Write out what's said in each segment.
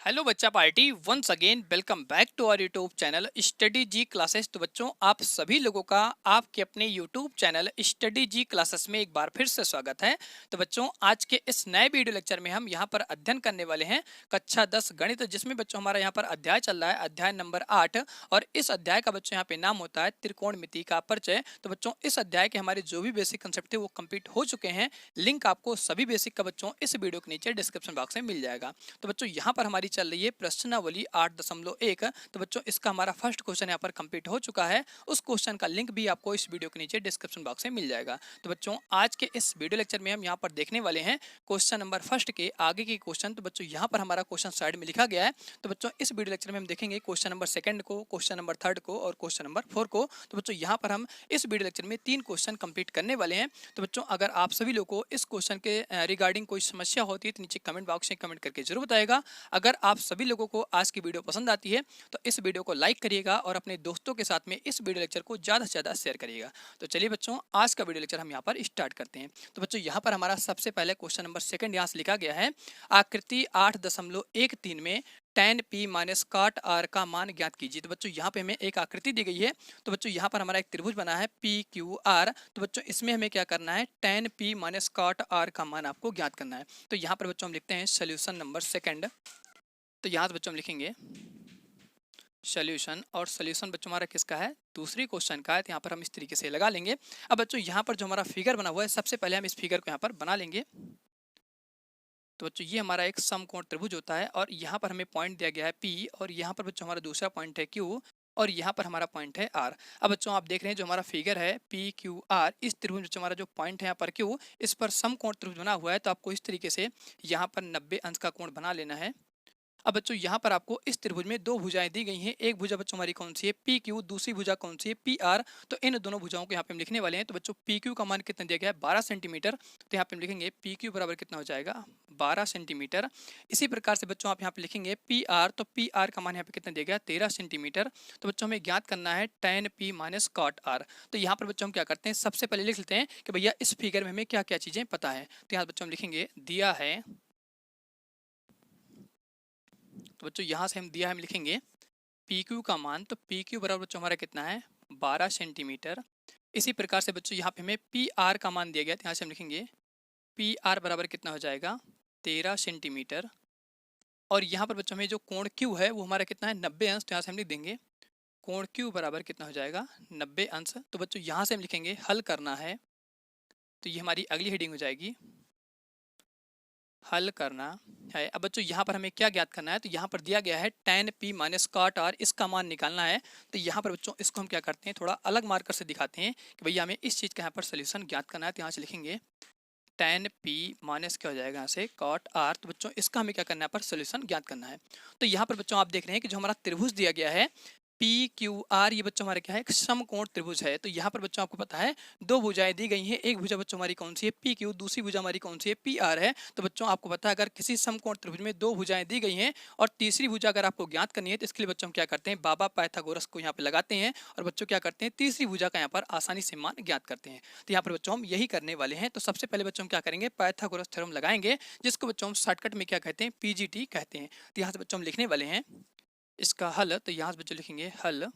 Hello बच्चा party once again welcome back to our YouTube channel study ji classes. तो बच्चों आप सभी लोगों का आपके अपने YouTube channel study ji classes में एक बार फिर से स्वागत है। तो बच्चों आज के इस नए वीडियो लेक्चर में हम यहाँ पर अध्ययन करने वाले हैं कक्षा 10 गणित, जिसमें बच्चों हमारा यहाँ पर अध्याय चल रहा है अध्याय नंबर 8। और इस अध्याय का बच्चों यहाँ पे नाम होता है त्रिकोणमिति का परिचय। तो बच्चों इस अध्याय के हमारे जो भी बेसिक कंसेप्ट थे वो कंप्लीट हो चुके हैं। लिंक आपको सभी बेसिक का बच्चों इस वीडियो के नीचे डिस्क्रिप्शन बॉक्स में मिल जाएगा। तो बच्चों यहाँ पर हमारी चल रही है प्रश्नावली 8.1। तो बच्चों इसका हमारा फर्स्ट क्वेश्चन यहाँ पर कंप्लीट हो चुका है। उस क्वेश्चन का लिंक भी आपको इस वीडियो के नीचे डिस्क्रिप्शन बॉक्स में मिल जाएगा। तो बच्चों आज के इस वीडियो लेक्चर में हम यहाँ पर देखने वाले हैं क्वेश्चन नंबर फर्स्ट के आगे के क्वेश्चन। तो बच्चों यहाँ पर हमारा क्वेश्चन साइड में लिखा गया है। तो बच्चों इस वीडियो लेक्चर में हम देखेंगे क्वेश्चन नंबर सेकंड को, क्वेश्चन नंबर थर्ड को और क्वेश्चन नंबर 4 को। तो बच्चों यहाँ पर हम इस वीडियो लेक्चर में 3 क्वेश्चन कंप्लीट करने वाले हैं। तो बच्चों अगर आप सभी लोगों को इस क्वेश्चन के रिगार्डिंग कोई समस्या होती है तो नीचे कमेंट बॉक्स में कमेंट करके जरूर बताएगा। अगर आप सभी लोगों को आज की वीडियो पसंद आती है तो इस वीडियो को लाइक करिएगा और अपने दोस्तों के साथ में इस वीडियो लेक्चर को ज़्यादा से ज़्यादा शेयर करिएगा। तो चलिए बच्चों आज का वीडियो लेक्चर हम यहाँ पर स्टार्ट करते हैं। तो बच्चों यहाँ पर हमारा सबसे पहले क्वेश्चन नंबर सेकंड यहाँ से लिखा गया है आकृति 8.13 में tan p माइनस काट r का मान ज्ञात कीजिए। तो बच्चों यहाँ पे हमें एक आकृति दी गई है। तो बच्चों यहाँ पर हमारा एक त्रिभुज बना है पी क्यू आर। तो बच्चों इसमें हमें क्या करना है tan p माइनस काट r का मान आपको ज्ञात करना है। तो यहाँ पर बच्चों हम लिखते हैं सोल्यूशन नंबर सेकंड। तो यहाँ से बच्चों हम लिखेंगे सोल्यूशन, और सोल्यूशन बच्चों हमारा किसका है दूसरी क्वेश्चन का है। तो यहाँ पर हम इस तरीके से लगा लेंगे। अब बच्चों यहाँ पर जो हमारा फिगर बना हुआ है सबसे पहले हम इस फिगर को यहाँ पर बना लेंगे। तो बच्चों ये हमारा एक समकोण त्रिभुज होता है और यहाँ पर हमें पॉइंट दिया गया है P और यहाँ पर बच्चों हमारा दूसरा पॉइंट है Q और यहाँ पर हमारा पॉइंट है R। अब बच्चों आप देख रहे हैं जो हमारा फिगर है PQR, इस त्रिभुज में हमारा जो पॉइंट है यहाँ पर Q, इस पर समकोण त्रिभुज बना हुआ है। तो आपको इस तरीके से यहाँ पर 90 अंश का कोण बना लेना है। अब बच्चों यहाँ पर आपको इस त्रिभुज में दो भुजाएं दी गई हैं। एक भुजा बच्चों हमारी कौन सी है पी क्यू, दूसरी भुजा कौन सी है पी आर। तो इन दोनों भुजाओं को यहाँ पे हम लिखने वाले हैं। तो बच्चों पी क्यू का मान कितना दिया गया है 12 सेंटीमीटर। तो यहाँ पे हम लिखेंगे पी क्यू बराबर कितना हो जाएगा 12 सेंटीमीटर। इसी प्रकार से बच्चों आप यहाँ पे लिखेंगे पी आर, तो पी आर का मान यहाँ पे कितना दिया गया 13 सेंटीमीटर। तो बच्चों हमें ज्ञात करना है tan p minus cot r. तो यहाँ पर बच्चों हम क्या करते हैं सबसे पहले लिख लेते हैं कि भैया इस फिगर में हमें क्या क्या चीजें पता है। तो यहाँ बच्चों हम लिखेंगे दिया है। तो बच्चों यहाँ से हम दिया है हम लिखेंगे पी क्यू का मान। तो पी क्यू बराबर बच्चों हमारा कितना है 12 सेंटीमीटर। इसी प्रकार से बच्चों यहाँ पे हमें पी आर का मान दिया गया। तो यहाँ से हम लिखेंगे पी आर बराबर कितना हो जाएगा 13 सेंटीमीटर। और यहाँ पर बच्चों हमें जो कोण क्यू है वो हमारा कितना है 90 अंश। तो यहाँ से हम लिख देंगे कोण क्यू बराबर कितना हो जाएगा 90 अंश। तो बच्चों यहाँ से हम लिखेंगे हल करना है। तो ये हमारी अगली हेडिंग हो जाएगी हल करना है। अब बच्चों यहाँ पर हमें क्या ज्ञात करना है। तो यहाँ पर दिया गया है tan p minus cot r, इसका मान निकालना है। तो यहाँ पर बच्चों इसको हम क्या करते हैं थोड़ा अलग मार्कर से दिखाते हैं कि भैया हमें इस चीज़ का यहाँ पर सोल्यूशन ज्ञात करना है। तो यहाँ से लिखेंगे tan p माइनस क्या हो जाएगा यहाँ से कॉट r। तो बच्चों इसका हमें क्या करना है यहाँ पर सोल्यूशन ज्ञात करना है। तो यहाँ पर बच्चों आप देख रहे हैं कि जो हमारा त्रिभुज दिया गया है पी क्यू आर, ये बच्चों हमारे क्या है एक समकोण त्रिभुज है। तो यहाँ पर बच्चों आपको पता है दो भुजाएं दी गई हैं। एक भुजा बच्चों हमारी कौन सी है पी क्यू, दूसरी भुजा हमारी कौन सी है पी आर है। तो बच्चों आपको पता है अगर किसी समकोण त्रिभुज में दो भुजाएं दी गई हैं और तीसरी भुजा अगर आपको ज्ञात करनी है तो इसके लिए बच्चों हम क्या करते हैं बाबा पाइथागोरस को यहाँ पे लगाते हैं और बच्चों क्या करते हैं तीसरी भुजा का यहाँ पर आसानी से मान ज्ञात करते हैं। तो यहाँ पर बच्चों हम यही करने वाले हैं। तो सबसे पहले बच्चों हम क्या करेंगे पाइथागोरस थ्योरम लगाएंगे, जिसको बच्चों हम शॉर्टकट में क्या कहते हैं पीजीटी कहते हैं। तो यहाँ से बच्चों हम लिखने वाले हैं इसका हल। तो यहाँ से बच्चों लिखेंगे हल।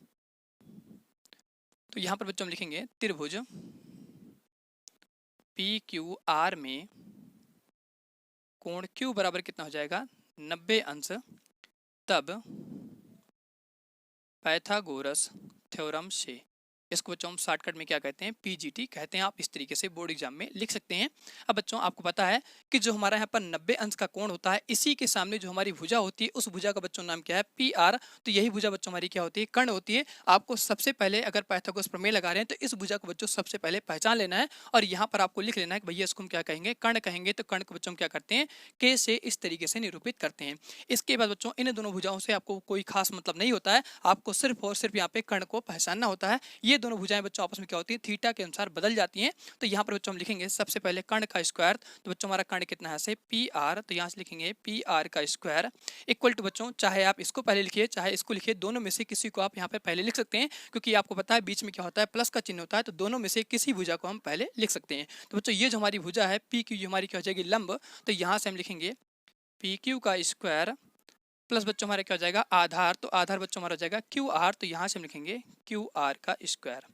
तो यहाँ पर बच्चों हम लिखेंगे त्रिभुज पी क्यू आर में कोण क्यू बराबर कितना हो जाएगा 90 अंश। तब पाइथागोरस थ्योरम से, इसको बच्चों हम शॉर्टकट में क्या कहते हैं पीजीटी कहते हैं। आप इस तरीके से बोर्ड एग्जाम में लिख सकते हैं। अब बच्चों आपको पता है कि जो हमारा यहाँ पर 90 अंश का कोण होता है इसी के सामने जो हमारी भुजा होती है उस भुजा का बच्चों नाम क्या है पी आर। तो यही भुजा बच्चों हमारी क्या होती है कर्ण होती है। आपको सबसे पहले अगर पाइथागोरस प्रमेय लगा रहे हैं तो इस भुजा को बच्चों सबसे पहले पहचान लेना है और यहाँ पर आपको लिख लेना है कि भैया इसको हम क्या कहेंगे कर्ण कहेंगे। तो कर्ण को बच्चों हम क्या करते हैं के से इस तरीके से निरूपित करते हैं। इसके बाद बच्चों इन दोनों भुजाओं से आपको कोई खास मतलब नहीं होता है, आपको सिर्फ और सिर्फ यहाँ पे कर्ण को पहचानना होता है। ये दोनों भुजाएं बच्चों आपस में क्या होती है थीटा के अनुसार बदल जाती हैं। तो यहाँ पर बच्चों हम लिखेंगे सबसे पहले कर्ण का स्क्वायर। तो बच्चों हमारा कर्ण कितना है से पी आर। तो यहाँ से लिखेंगे पी आर का स्क्वायर इक्वल टू बच्चों चाहे आप इसको पहले लिखिए चाहे इसको लिखिए, दोनों में से किसी को आप यहाँ पे पहले लिख सकते हैं क्योंकि आपको पता है बीच में क्या होता है प्लस का चिन्ह होता है। तो दोनों में से किसी भुजा को हम पहले लिख सकते हैं। तो बच्चों ये जो हमारी भुजा है पी क्यू हमारी क्या हो जाएगी लंब। तो यहाँ से हम लिखेंगे पी क्यू का स्क्वायर प्लस बच्चों हमारा क्या हो जाएगा आधार, तो आधार बच्चों हमारा हो जाएगा क्यू आर, तो यहाँ से हम लिखेंगे क्यू आर का स्क्वायर।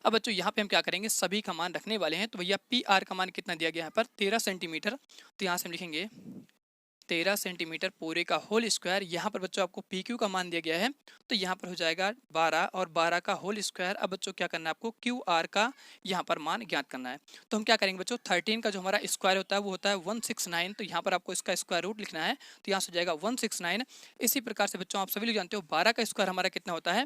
अब बच्चों यहाँ पे हम क्या करेंगे, सभी का मान रखने वाले हैं। तो भैया पी आर का मान कितना दिया गया है यहाँ पर 13 सेंटीमीटर, तो यहाँ से हम लिखेंगे 13 सेंटीमीटर पूरे का होल स्क्वायर। यहाँ पर बच्चों आपको पी क्यू का मान दिया गया है, तो यहाँ पर हो जाएगा 12 और 12 का होल स्क्वायर। अब बच्चों क्या करना है आपको क्यू आर का यहाँ पर मान ज्ञात करना है। तो हम क्या करेंगे बच्चों, 13 का जो हमारा स्क्वायर होता है वो होता है 169, तो यहाँ पर आपको इसका स्क्वायर रूट लिखना है, तो यहाँ से हो जाएगा 169। इसी प्रकार से बच्चों आप सभी लोग जानते हो 12 का स्क्वायर हमारा कितना होता है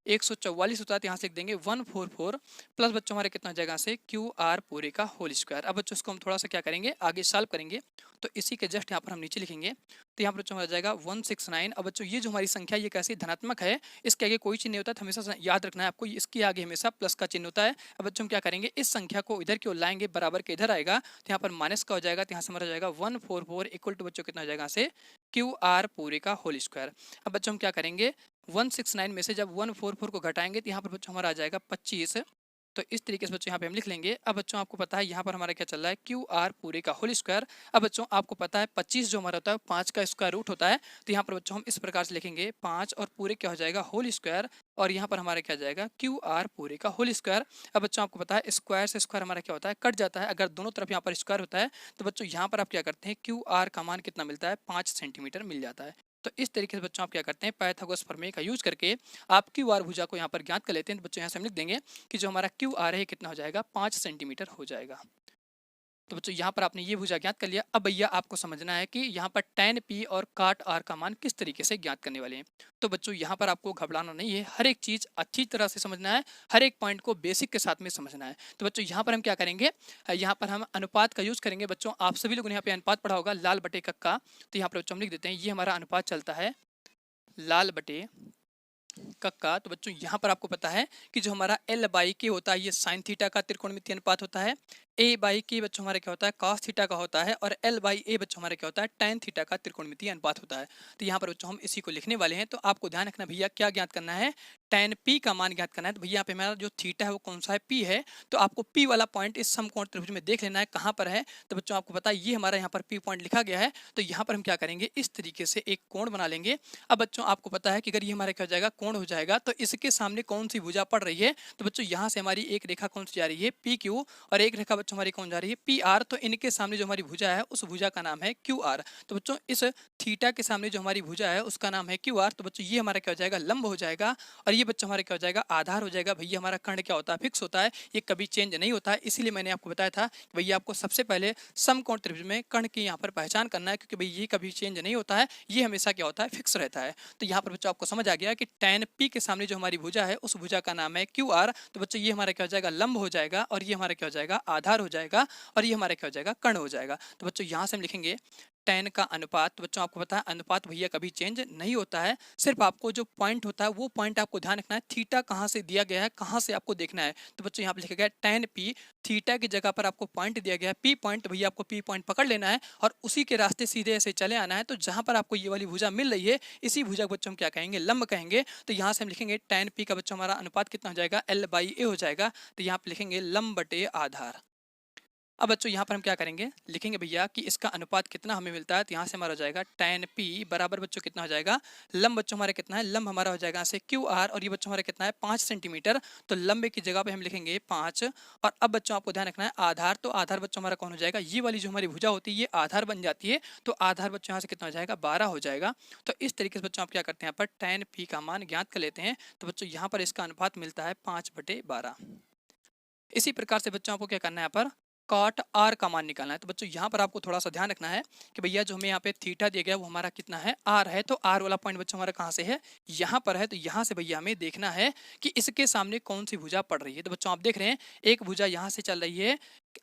144 होता है, तो यहाँ से लिख देंगे 144 प्लस बच्चों हमारे कितना हो जाएगा से क्यू आर पूरे का होल स्क्वायर। अब बच्चों इसको हम थोड़ा सा क्या करेंगे आगे सॉल्व करेंगे, तो इसी के जस्ट यहाँ पर हम नीचे लिखेंगे, तो यहाँ पर बच्चों हो जाएगा 169। अब बच्चों ये जो हमारी संख्या ये कैसी धनात्मक है, इसके आगे कोई चिन्ह नहीं होता, तो हमेशा याद रखना है आपको, इसके आगे हमेशा प्लस का चिन्ह होता है। अब बच्चों हम क्या करेंगे, इस संख्या को इधर की ओर लाएंगे, बराबर के इधर आएगा, तो यहाँ पर माइनस का हो जाएगा, तो यहाँ से हमारा जाएगा 144 इक्वल टू बच्चों कितना हो जाएगा से क्यू आर पूरे का होल स्क्वायर। अब बच्चों हम क्या करेंगे 169 में से जब 144 को घटाएंगे तो यहाँ पर बच्चों हमारा आ जाएगा 25, तो इस तरीके से बच्चों यहाँ पे हम लिख लेंगे। अब बच्चों आपको पता है यहाँ पर हमारा क्या चल रहा है क्यू आर पूरे का होल स्क्वायर। अब बच्चों आपको पता है 25 जो हमारा होता है 5 का स्क्वायर रूट होता है, तो यहाँ पर बच्चों हम इस प्रकार से लिखेंगे 5 और पूरे क्या हो जाएगा होल स्क्वायर, और यहाँ पर हमारा क्या जाएगा क्यू आर पूरे का होल स्क्वायर। अब बच्चों आपको पता है स्क्वायर से स्क्वायर हमारा क्या होता है कट जाता है, अगर दोनों तरफ यहाँ पर स्क्वायर होता है तो बच्चों यहाँ पर आप क्या करते हैं क्यू आर का मान कितना मिलता है 5 सेंटीमीटर मिल जाता है। तो इस तरीके से बच्चों आप क्या करते हैं पाइथागोरस प्रमेय का यूज करके आप क्यू आर भुजा को यहाँ पर ज्ञात कर लेते हैं। तो बच्चों यहाँ से हम लिख देंगे कि जो हमारा क्यू आर है कितना हो जाएगा 5 सेंटीमीटर हो जाएगा। तो बच्चों यहाँ पर आपने ये भुजा ज्ञात कर लिया। अब भैया आपको समझना है कि यहाँ पर tan p और काट r का मान किस तरीके से ज्ञात करने वाले हैं। तो बच्चों यहाँ पर आपको घबराना नहीं है, हर एक चीज़ अच्छी तरह से समझना है, हर एक पॉइंट को बेसिक के साथ में समझना है। तो बच्चों यहाँ पर हम क्या करेंगे, यहाँ पर हम अनुपात का यूज़ करेंगे। बच्चों आप सभी लोगों ने यहाँ पे अनुपात पढ़ा होगा लाल बटे कक्का, तो यहाँ पर बच्चों हम लिख देते हैं ये हमारा अनुपात चलता है लाल बटे कक्का। तो बच्चों यहाँ पर आपको पता है कि जो हमारा एल बाई के होता है ये साइन थीटा का त्रिकोणमितीय अनुपात होता है, ए बाई के बच्चों हमारे क्या होता है कॉस थीटा का होता है, और एल बाई ए बच्चों हमारे क्या होता है टैन थीटा का त्रिकोणमितीय अनुपात होता है। तो यहाँ पर बच्चों हम इसी को लिखने वाले हैं। तो आपको ध्यान रखना भैया क्या ज्ञात करना है टैन पी का मान ज्ञात करना है। तो भैया यहाँ पे हमारा जो थीटा है वो कौन सा है पी है, तो आपको पी वाला पॉइंट इस समकोण त्रिभुज में देख लेना है कहाँ पर है। तो बच्चों आपको पता है ये हमारा यहाँ पर पी पॉइंट लिखा गया है, तो यहाँ पर हम क्या करेंगे इस तरीके से एक कोण बना लेंगे। अब बच्चों आपको पता है कि अगर ये हमारा क्या हो जाएगा कोण हो जाएगा तो इसके सामने कौन सी भुजा पड़ रही है, तो बच्चों यहाँ से हमारी एक रेखा कौन सी जा रही है पी क्यू, और एक रेखा बच्चों हमारी कौन जा रही है पी आर। तो इनके सामने जो हमारी भुजा है उस भुजा का नाम है क्यू आर। तो बच्चों इस थीटा के सामने जो हमारी भुजा है उसका नाम है क्यू आर। तो बच्चों ये हमारा क्या हो जाएगा लंब हो जाएगा, और ये बच्चों हमारा क्या हो जाएगा आधार हो जाएगा। भैया हमारा कर्ण क्या होता है फिक्स होता है, ये कभी चेंज नहीं होता है। इसीलिए मैंने आपको बताया था कि भैया आपको सबसे पहले समकोण त्रिभुज में कर्ण की यहाँ पर पहचान करना है, क्योंकि भाई ये कभी चेंज नहीं होता है, ये हमेशा क्या होता है फिक्स रहता है। तो यहाँ पर बच्चों आपको समझ आ गया कि टैन पी के सामने जो हमारी भुजा है उस भुजा का नाम है क्यू आर। तो बच्चों ये हमारा क्या हो जाएगा लंब हो जाएगा, और ये हमारा क्या हो जाएगा आधार हो जाएगा, और ये हमारा क्या हो जाएगा कर्ण हो जाएगा। तो बच्चों यहाँ से हम लिखेंगे tan का अनुपात। तो बच्चों आपको पता है अनुपात भैया कभी चेंज नहीं होता है, सिर्फ आपको जो पॉइंट होता है वो पॉइंट आपको ध्यान रखना है, थीटा कहाँ से दिया गया है कहाँ से आपको देखना है। तो बच्चों यहाँ पे लिखा गया tan p, थीटा की जगह पर आपको पॉइंट दिया गया है p पॉइंट, भैया आपको p पॉइंट पकड़ लेना है और उसी के रास्ते सीधे ऐसे चले आना है। तो जहाँ पर आपको ये वाली भुजा मिल रही है इसी भुजा को बच्चों हम क्या कहेंगे लंब कहेंगे। तो यहाँ से हम लिखेंगे tan p का बच्चों हमारा अनुपात कितना हो जाएगा l बाई ए हो जाएगा। तो यहाँ पे लिखेंगे लंब बटे आधार। अब बच्चों यहाँ पर हम क्या करेंगे लिखेंगे भैया कि इसका अनुपात कितना हमें मिलता है। तो यहाँ से हमारा हो जाएगा tan p बराबर बच्चों कितना हो जाएगा लंब बच्चों हमारा कितना है लंब हमारा हो जाएगा यहाँ से क्यू आर, और ये बच्चों हमारा कितना है 5 सेंटीमीटर। तो लंबे की जगह पे हम लिखेंगे 5। और अब बच्चों आपको ध्यान रखना है आधार, तो आधार बच्चों हमारा कौन हो जाएगा ये वाली जो हमारी भुजा होती है ये आधार बन जाती है। तो आधार बच्चों यहाँ से कितना हो जाएगा 12 हो जाएगा। तो इस तरीके से बच्चों आप क्या करते हैं यहाँ पर tan p का मान ज्ञात कर लेते हैं। तो बच्चों यहाँ पर इसका अनुपात मिलता है 5/12। इसी प्रकार से बच्चों आपको क्या करना है यहाँ पर कॉट आर का मान निकालना है। तो बच्चों यहाँ पर आपको थोड़ा सा ध्यान रखना है कि भैया जो हमें यहाँ पे थीटा दिया गया वो हमारा कितना है आर है। तो आर वाला पॉइंट बच्चों हमारा कहाँ से है यहाँ पर है। तो यहाँ से भैया हमें देखना है कि इसके सामने कौन सी भुजा पड़ रही है। तो बच्चों आप देख रहे हैं एक भुजा यहाँ से चल रही है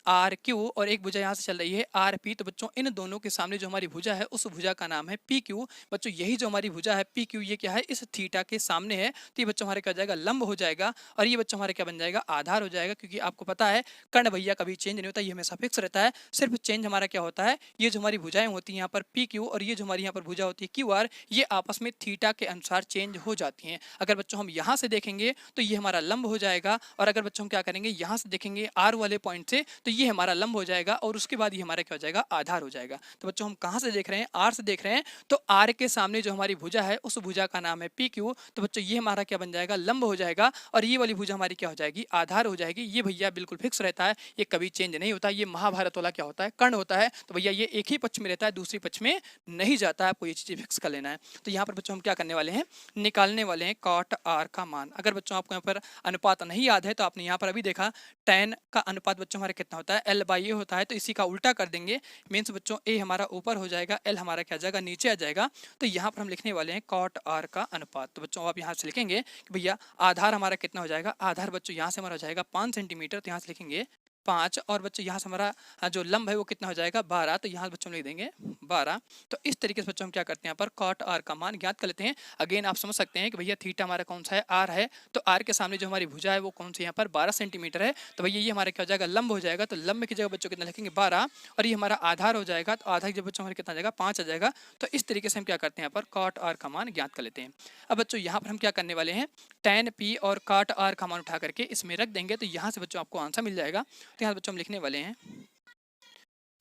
आर क्यू और एक भुजा यहाँ से चल रही है आर पी। तो बच्चों इन दोनों के सामने जो हमारी भुजा है उस भुजा का नाम है पी क्यू। बच्चों यही जो हमारी भुजा है पी क्यू ये क्या है इस थीटा के सामने है। तो ये बच्चों हमारे क्या हो जाएगा लंब हो जाएगा, और ये बच्चों हमारे क्या बन जाएगा आधार हो जाएगा। क्योंकि आपको पता है कर्ण भैया कभी चेंज नहीं होता, ये हमेशा फिक्स रहता है। सिर्फ चेंज हमारा क्या होता है ये जो हमारी भुजाएं होती हैं यहाँ पर पी क्यू और ये जो हमारी यहाँ पर भुजा होती है क्यू आर, ये आपस में थीटा के अनुसार चेंज हो जाती हैं। अगर बच्चों हम यहाँ से देखेंगे तो ये हमारा लंब हो जाएगा, और अगर बच्चों हम क्या करेंगे यहाँ से देखेंगे आर वाले पॉइंट से तो ये हमारा लंब हो जाएगा और उसके बाद ये हमारा क्या हो जाएगा, आधार हो जाएगा। तो बच्चों हम कहाँ से देख रहे हैं, आर से देख रहे हैं। तो आर के सामने जो हमारी भुजा है उस भुजा का नाम है पी क्यू। तो बच्चों ये हमारा क्या बन जाएगा, लंब हो जाएगा और ये वाली भुजा हमारी क्या हो जाएगी, आधार हो जाएगी। ये भैया बिल्कुल फिक्स रहता है, ये कभी चेंज नहीं होता। ये महाभारत वाला क्या होता है, कर्ण होता है। तो भैया ये एक ही पक्ष में रहता है, दूसरी पक्ष में नहीं जाता है। आपको ये चीज़ फिक्स कर लेना है। तो यहाँ पर बच्चों हम क्या करने वाले हैं, निकालने वाले हैं कॉट आर का मान। अगर बच्चों आपको यहाँ पर अनुपात नहीं याद है तो आपने यहाँ पर अभी देखा tan का अनुपात बच्चों हमारा कितना होता है, L/A होता है। तो इसी का उल्टा कर देंगे, मीन्स बच्चों A हमारा ऊपर हो जाएगा, L हमारा क्या आ जाएगा, नीचे आ जाएगा। तो यहाँ पर हम लिखने वाले हैं कॉट आर का अनुपात। तो बच्चों आप यहाँ से लिखेंगे कि भैया आधार हमारा कितना हो जाएगा, आधार बच्चों यहाँ से हमारा हो जाएगा 5 सेंटीमीटर। तो यहाँ से लिखेंगे 5 और बच्चों यहाँ से हमारा जो लंब है वो कितना हो जाएगा, 12। तो यहाँ बच्चों लिख देंगे 12। तो इस तरीके से बच्चों हम क्या करते हैं, यहाँ पर कॉट आर का मान ज्ञात कर लेते हैं। अगेन आप समझ सकते हैं कि भैया थीटा हमारा कौन सा है, आर है। तो आर के सामने जो हमारी भुजा है वो कौन सी यहाँ पर 12 सेंटीमीटर है। तो भैया ये हमारा क्या हो जाएगा, लंब हो जाएगा। तो लंब की जगह बच्चों कितना लिखेंगे, 12 और ये हमारा आधार हो जाएगा। तो आधार जब बच्चों हमारे कितना जाएगा, 5 आ जाएगा। तो इस तरीके से हम क्या करते हैं, यहाँ पर कॉट आर का मान ज्ञात कर लेते हैं। अब बच्चों यहाँ पर हम क्या करने वाले हैं, tan p और कॉट आर का मान उठा करके इसमें रख देंगे। तो यहाँ से बच्चों आपको आंसर मिल जाएगा। तो यहाँ बच्चों हम लिखने वाले हैं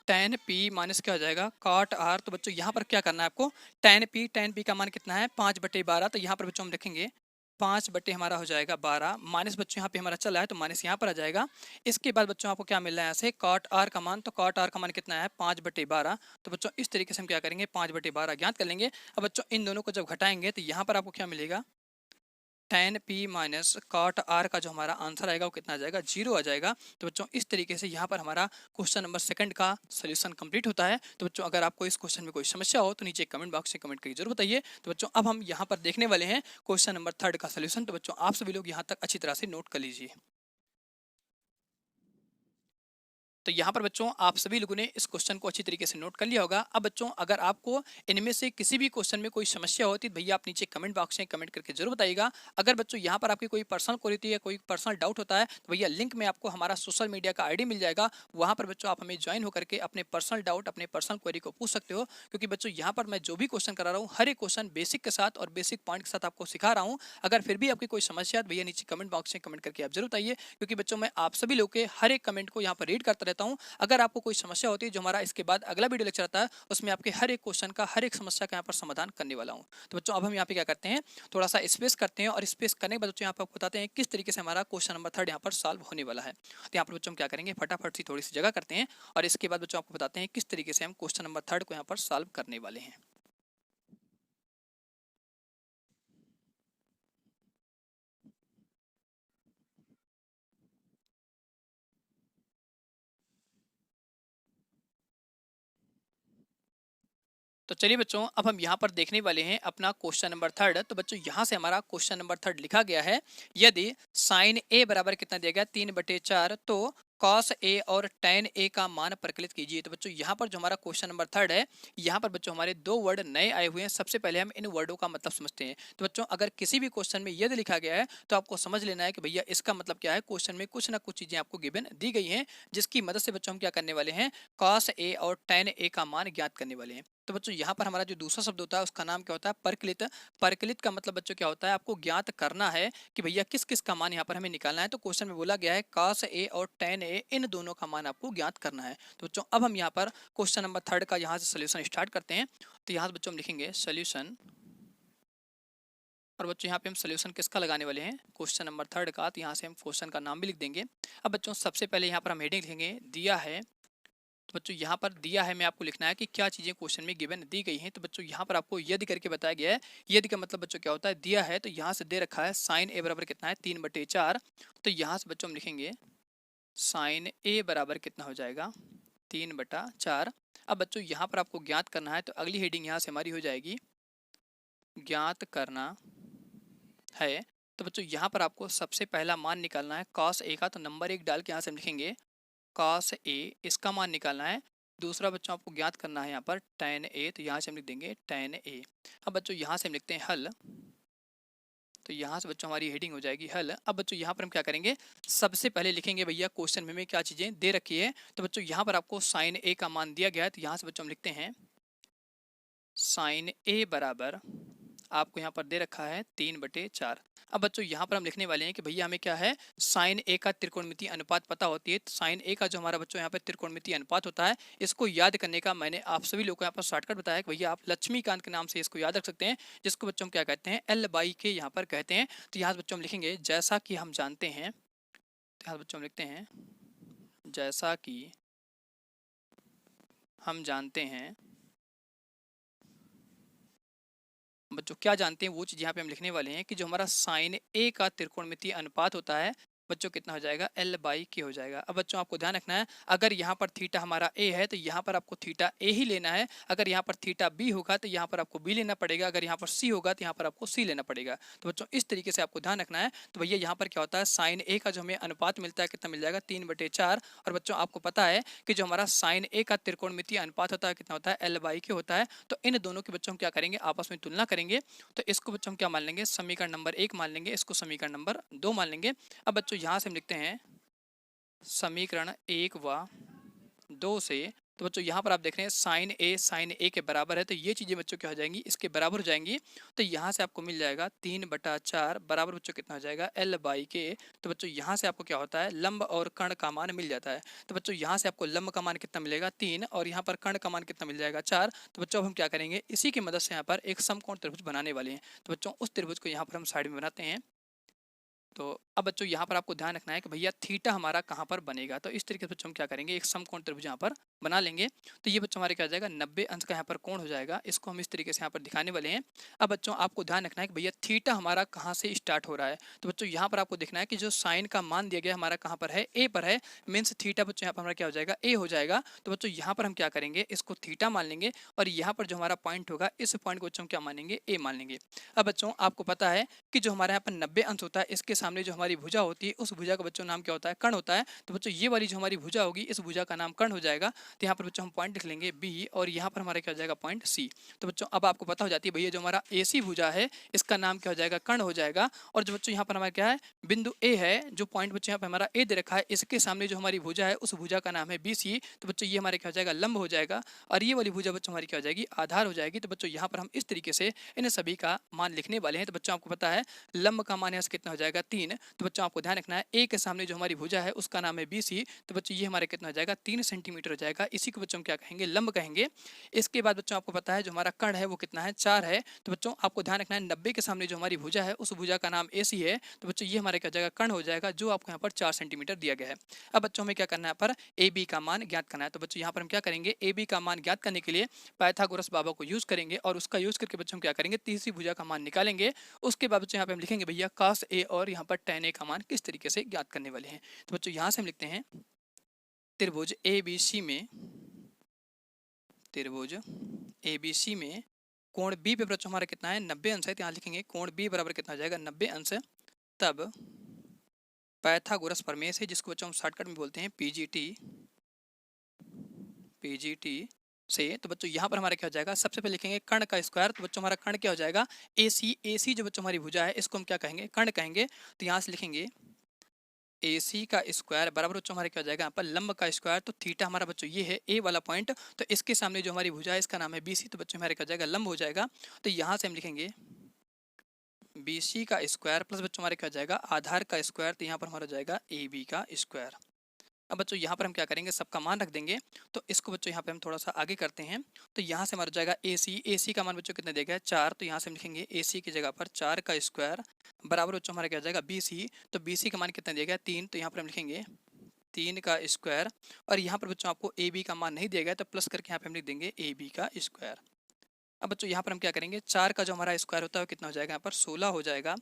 tan p माइनस क्या हो जाएगा, कॉट आर। तो बच्चों यहाँ पर क्या करना है आपको, tan p का मान कितना है, 5/12। तो यहाँ पर बच्चों हम लिखेंगे 5 बटे हमारा हो जाएगा 12, माइनस बच्चों यहाँ पे हमारा चला है तो माइनस यहाँ पर आ जाएगा। इसके बाद बच्चों आपको क्या मिल रहा है, यहाँ से कॉट आर का मान। तो कॉट आर का मान कितना है, 5/12। तो बच्चों इस तरीके से हम क्या करेंगे, 5/12 ज्ञात कर लेंगे। अब बच्चों इन दोनों को जब घटाएंगे तो यहाँ पर आपको क्या मिलेगा, tan p minus cot r का जो हमारा आंसर आएगा वो कितना आ जाएगा, 0 आ जाएगा। तो बच्चों इस तरीके से यहाँ पर हमारा क्वेश्चन नंबर 2 का सोल्यूशन कंप्लीट होता है। तो बच्चों अगर आपको इस क्वेश्चन में कोई समस्या हो तो नीचे कमेंट बॉक्स में कमेंट करके जरूर बताइए। तो बच्चों अब हम यहाँ पर देखने वाले हैं क्वेश्चन नंबर 3 का सोल्यूशन। तो बच्चों आप सभी लोग यहाँ तक अच्छी तरह से नोट कर लीजिए। तो यहाँ पर बच्चों आप सभी लोगों ने इस क्वेश्चन को अच्छी तरीके से नोट कर लिया होगा। अब बच्चों अगर आपको इनमें से किसी भी क्वेश्चन में कोई समस्या होती तो भैया आप नीचे कमेंट बॉक्स में कमेंट करके जरूर बताइएगा। अगर बच्चों यहाँ पर आपकी कोई पर्सनल क्वेरी होती है, कोई पर्सनल डाउट होता है तो भैया लिंक में आपको हमारा सोशल मीडिया का आईडी मिल जाएगा। वहाँ पर बच्चों आप हमें ज्वाइन होकर के अपने पर्सनल डाउट, अपने पर्सनल क्वेरी को पूछ सकते हो। क्योंकि बच्चों यहाँ पर मैं जो भी क्वेश्चन करा रहा हूँ हर एक क्वेश्चन बेसिक के साथ और बेसिक पॉइंट के साथ आपको सिखा रहा हूँ। अगर फिर भी आपकी कोई समस्या है तो भैया नीचे कमेंट बॉक्स में कमेंट करके आप जरूर बताइए। क्योंकि बच्चों मैं आप सभी लोग के हर एक कमेंट को यहाँ पर रीड करता रहता हूँ। अगर आपको कोई समस्या होती है, जो हमारा इसके बाद अगला वीडियो लेक्चर आता है उसमें आपके हर एक क्वेश्चन का, हर एक समस्या का यहाँ पर समाधान करने वाला हूँ। तो बच्चों अब हम यहाँ पे क्या करते हैं, थोड़ा सा स्पेस करते हैं और स्पेस करने के बाद बच्चों यहाँ पर आपको बताते हैं किस तरीके से हमारा क्वेश्चन नंबर 3 यहाँ पर सॉल्व होने वाला है। तो यहाँ पर बच्चों हम क्या करेंगे, फटाफट सी थोड़ी सी जगह करते हैं और इसके बाद बच्चों आपको बताते हैं किस तरीके से हम क्वेश्चन नंबर 3 को यहाँ पर सॉल्व करने वाले हैं। तो चलिए बच्चों अब हम यहाँ पर देखने वाले हैं अपना क्वेश्चन नंबर 3। तो बच्चों यहाँ से हमारा क्वेश्चन नंबर 3 लिखा गया है, यदि साइन ए बराबर कितना दिया गया, 3/4, तो कॉस ए और tan ए का मान परिकलित कीजिए। तो बच्चों यहाँ पर जो हमारा क्वेश्चन नंबर 3 है, यहाँ पर बच्चों हमारे 2 वर्ड नए आए हुए हैं। सबसे पहले हम इन वर्डों का मतलब समझते हैं। तो बच्चों अगर किसी भी क्वेश्चन में यदि लिखा गया है तो आपको समझ लेना है कि भैया इसका मतलब क्या है। क्वेश्चन में कुछ ना कुछ चीजें आपको गिवन दी गई हैं जिसकी मदद से बच्चों हम क्या करने वाले हैं, कॉस ए और tan ए का मान ज्ञात करने वाले हैं। तो बच्चों यहाँ पर हमारा जो दूसरा शब्द होता है उसका नाम क्या होता है, परकलित। परकलित का मतलब बच्चों क्या होता है, आपको ज्ञात करना है कि भैया किस किस का मान यहाँ पर हमें निकालना है। तो क्वेश्चन में बोला गया है कॉस ए और tan ए, इन दोनों का मान आपको ज्ञात करना है। तो बच्चों अब हम यहाँ पर क्वेश्चन नंबर 3 का यहाँ से सोल्यूशन स्टार्ट करते हैं। तो यहाँ से बच्चों हम लिखेंगे सोल्यूशन, और बच्चों यहाँ पे हम सोल्यूशन किसका लगाने वाले हैं, क्वेश्चन नंबर 3 का। तो यहाँ से हम क्वेश्चन का नाम भी लिख देंगे। अब बच्चों सबसे पहले यहाँ पर हम हेडिंग लिखेंगे, दिया है। तो बच्चों यहाँ पर दिया है में आपको लिखना है कि क्या चीज़ें क्वेश्चन में गिवन दी गई हैं। तो बच्चों यहाँ पर आपको यदि करके बताया गया है। यदि का मतलब बच्चों क्या होता है, दिया है। तो यहाँ से दे रखा है साइन ए बराबर कितना है, 3/4। तो यहाँ से बच्चों हम लिखेंगे साइन ए बराबर कितना हो जाएगा, 3/4। अब बच्चों यहाँ पर आपको ज्ञात करना है। तो अगली हेडिंग यहाँ से हमारी हो जाएगी ज्ञात करना है। तो बच्चों यहाँ पर आपको सबसे पहला मान निकालना है कॉस ए का। तो नंबर 1 डाल के यहाँ से हम लिखेंगे कॉस ए, इसका मान निकालना है। दूसरा बच्चों आपको ज्ञात करना है यहाँ पर tan ए। तो यहाँ से हम लिख देंगे tan ए। अब बच्चों यहाँ से हम लिखते हैं हल। तो यहाँ से बच्चों हमारी हेडिंग हो जाएगी हल। अब बच्चों यहाँ पर हम क्या करेंगे, सबसे पहले लिखेंगे भैया क्वेश्चन में हमें क्या चीज़ें दे रखी है। तो बच्चों यहाँ पर आपको साइन ए का मान दिया गया है। तो यहाँ से बच्चों हम लिखते हैं साइन ए बराबर, आपको यहाँ पर दे रखा है 3/4। अब बच्चों यहाँ पर हम लिखने वाले हैं कि भैया हमें क्या है, साइन ए का त्रिकोणमितीय अनुपात पता होती है। तो साइन ए का जो हमारा बच्चों यहाँ पर त्रिकोणमितीय अनुपात होता है, इसको याद करने का मैंने आप सभी लोगों को यहाँ पर शॉर्टकट बताया कि भैया आप लक्ष्मीकांत के नाम से इसको याद रख सकते हैं, जिसको बच्चों हम क्या कहते हैं, L/K यहाँ पर कहते हैं। तो यहाँ बच्चों हम लिखेंगे जैसा कि हम जानते हैं, तो यहाँ बच्चों हम लिखते हैं जैसा कि हम जानते हैं। बच्चों क्या जानते हैं वो चीज़ यहाँ पे हम लिखने वाले हैं कि जो हमारा साइन ए का त्रिकोणमितीय अनुपात होता है बच्चों कितना हो जाएगा, L/K हो जाएगा। अब बच्चों आपको ध्यान रखना है, अगर यहाँ पर थीटा हमारा ए है तो यहाँ पर आपको थीटा ए ही लेना है। अगर यहाँ पर थीटा बी होगा तो यहाँ पर आपको बी लेना पड़ेगा। अगर यहाँ पर सी होगा तो यहाँ पर आपको सी लेना पड़ेगा। तो बच्चों इस तरीके से आपको ध्यान रखना है। तो भैया यहाँ पर क्या होता है, साइन ए का जो हमें अनुपात मिलता है कितना मिल जाएगा, 3/4। और बच्चों आपको पता है कि जो हमारा साइन ए का त्रिकोणमितीय अनुपात होता है कितना होता है, L/K होता है। तो इन दोनों के बच्चों हम क्या करेंगे, आपस में तुलना करेंगे। तो इसको बच्चों हम क्या मान लेंगे, समीकरण नंबर 1 मान लेंगे, इसको समीकरण नंबर 2 मान लेंगे। अब बच्चों यहाँ से हम लिखते हैं समीकरण 1 व 2 से। तो बच्चों यहाँ पर आप देख रहे हैं साइन ए के बराबर है, तो ये चीज़ें बच्चों क्या हो जाएंगी, इसके बराबर हो जाएंगी। तो यहाँ से आपको मिल जाएगा 3/4 बराबर बच्चों कितना हो जाएगा, L/K। तो बच्चों यहाँ से आपको क्या होता है, लंब और कर्ण का मान मिल जाता है। तो बच्चों यहाँ से आपको लंब का मान कितना मिलेगा, 3, और यहाँ पर कर्ण का मान कितना मिल जाएगा, 4। तो बच्चों अब हम क्या करेंगे, इसी की मदद से यहाँ पर एक समकोण त्रिभुज बनाने वाले हैं। तो बच्चों उस त्रिभुज को यहाँ पर हम साइड में बनाते हैं। तो अब बच्चों यहाँ पर आपको ध्यान रखना है कि भैया थीटा हमारा कहाँ पर बनेगा। तो इस तरीके से बच्चों हम क्या करेंगे, एक समकोण त्रिभुज यहाँ पर बना लेंगे। तो ये बच्चों हमारे क्या हो जाएगा, 90 अंश का यहाँ पर कोण हो जाएगा। इसको हम इस तरीके से यहाँ पर दिखाने वाले हैं। अब बच्चों आपको ध्यान रखना है कि भैया थीटा हमारा कहाँ से स्टार्ट हो रहा है। तो बच्चों यहाँ पर आपको देखना है कि जो साइन का मान दिया गया हमारा कहाँ पर है, ए पर है। मीन्स थीटा बच्चों यहाँ पर हमारा क्या हो जाएगा, ए हो जाएगा। तो बच्चों यहाँ पर हम क्या करेंगे, इसको थीटा मान लेंगे, और यहाँ पर जो हमारा पॉइंट होगा इस पॉइंट को बच्चों हम क्या मानेंगे, ए मान लेंगे। अब बच्चों आपको पता है कि जो हमारे यहाँ पर 90 अंश होता है, इसके सामने जो हमारी भुजा होती है उस भुजा का बच्चों नाम क्या होता है, कर्ण होता है। तो बच्चों ये वाली जो हमारी भुजा होगी इस भुजा का नाम कर्ण हो जाएगा। तो यहाँ पर बच्चों हम पॉइंट लिख लेंगे बी, और यहाँ पर हमारा क्या हो जाएगा, पॉइंट सी। तो बच्चों अब आपको पता हो जाती है भैया जो हमारा AC भुजा है इसका नाम क्या हो जाएगा, कर्ण हो जाएगा। और जो बच्चों यहाँ पर हमारा क्या है, बिंदु ए है, जो पॉइंट बच्चों यहाँ पर हमारा ए दे रखा है, इसके सामने जो हमारी भुजा है उस भुजा का नाम है BC। तो बच्चों ये हमारे क्या हो जाएगा, लंब हो जाएगा। और ये वाली भुजा बच्चों हमारी क्या हो जाएगी, आधार हो जाएगी। तो बच्चों यहाँ पर हम इस तरीके से इन सभी का मान लिखने वाले हैं। तो बच्चों आपको पता है लंब का मान यहाँ से कितना हो जाएगा, 3। तो बच्चों आपको ध्यान रखना है ए के सामने जो हमारी भुजा है उसका नाम है BC। तो बच्चों ये हमारे कितना हो जाएगा, 3 सेंटीमीटर हो जाएगा। इसी को बच्चों हम क्या कहेंगे, लंब कहेंगे। इसके बाद बच्चों आपको पता है जो हमारा कर्ण है वो कितना है, 4 है। तो बच्चों आपको ध्यान रखना है 90 के सामने जो हमारी भुजा है उस भुजा का नाम AC है। तो बच्चों ये हमारे क्या जाएगा, कर्ण हो जाएगा, जो आपको यहाँ पर 4 सेंटीमीटर दिया गया है। अब बच्चों हमें क्या करना है, यहाँ पर AB का मान ज्ञात करना है। तो बच्चों यहाँ पर हम क्या करेंगे, AB का मान ज्ञात करने के लिए पाइथागोरस बाबा को यूज करेंगे, और उसका यूज करके बच्चों हम क्या करेंगे, तीसरी भुजा का मान निकालेंगे। उसके बाद बच्चों यहाँ पे हम लिखेंगे भैया cos A और यहाँ पर tan A का मान किस तरीके से ज्ञात करने वाले हैं। तो बच्चों यहाँ से हम लिखते हैं त्रिभुज ABC में, त्रिभुज ABC में कोण B पे बच्चों हमारा कितना है, 90 अंश है। तो यहाँ लिखेंगे कोण B बराबर कितना हो जाएगा, 90 अंश। तब पाइथागोरस प्रमेय से, जिसको बच्चों हम शॉर्टकट में बोलते हैं PGT से। तो बच्चों यहाँ पर हमारा क्या हो जाएगा, सबसे पहले लिखेंगे कर्ण का स्क्वायर। तो बच्चों हमारा कर्ण क्या हो जाएगा, AC जो बच्चों हमारी भुजा है इसको हम क्या कहेंगे, कर्ण कहेंगे। तो यहाँ से लिखेंगे AC का स्क्वायर बराबर बच्चों हमारे क्या हो जाएगा, यहाँ पर लंब का स्क्वायर। तो थीटा हमारा बच्चों ये है A वाला पॉइंट, तो इसके सामने जो हमारी भुजा है इसका नाम है BC। तो बच्चों हमारे क्या हो जाएगा, लंब हो जाएगा। तो यहाँ से हम लिखेंगे BC का स्क्वायर प्लस बच्चों हमारे क्या हो जाएगा, आधार का स्क्वायर। तो यहाँ पर हमारा हो जाएगा AB का स्क्वायर। अब बच्चों यहाँ पर हम क्या करेंगे, सबका मान रख देंगे। तो इसको बच्चों यहाँ पे हम थोड़ा सा आगे करते हैं। तो यहाँ से हमारा हो जाएगा AC का मान बच्चों कितना देगा, 4। तो यहाँ से हम लिखेंगे AC की जगह पर 4 का स्क्वायर बराबर बच्चों हमारा क्या हो जाएगा, BC। तो BC का मान कितना दिया गया, 3। तो यहाँ पर हम लिखेंगे 3 का स्क्वायर, और यहाँ पर बच्चों आपको AB का मान नहीं दिया गया, तो प्लस करके यहाँ पे हम लिख देंगे AB का स्क्वायर। अब बच्चों यहाँ पर हम क्या करेंगे, 4 का जो हमारा स्क्वायर होता है वो कितना हो जाएगा, यहाँ पर 16 हो जाएगा।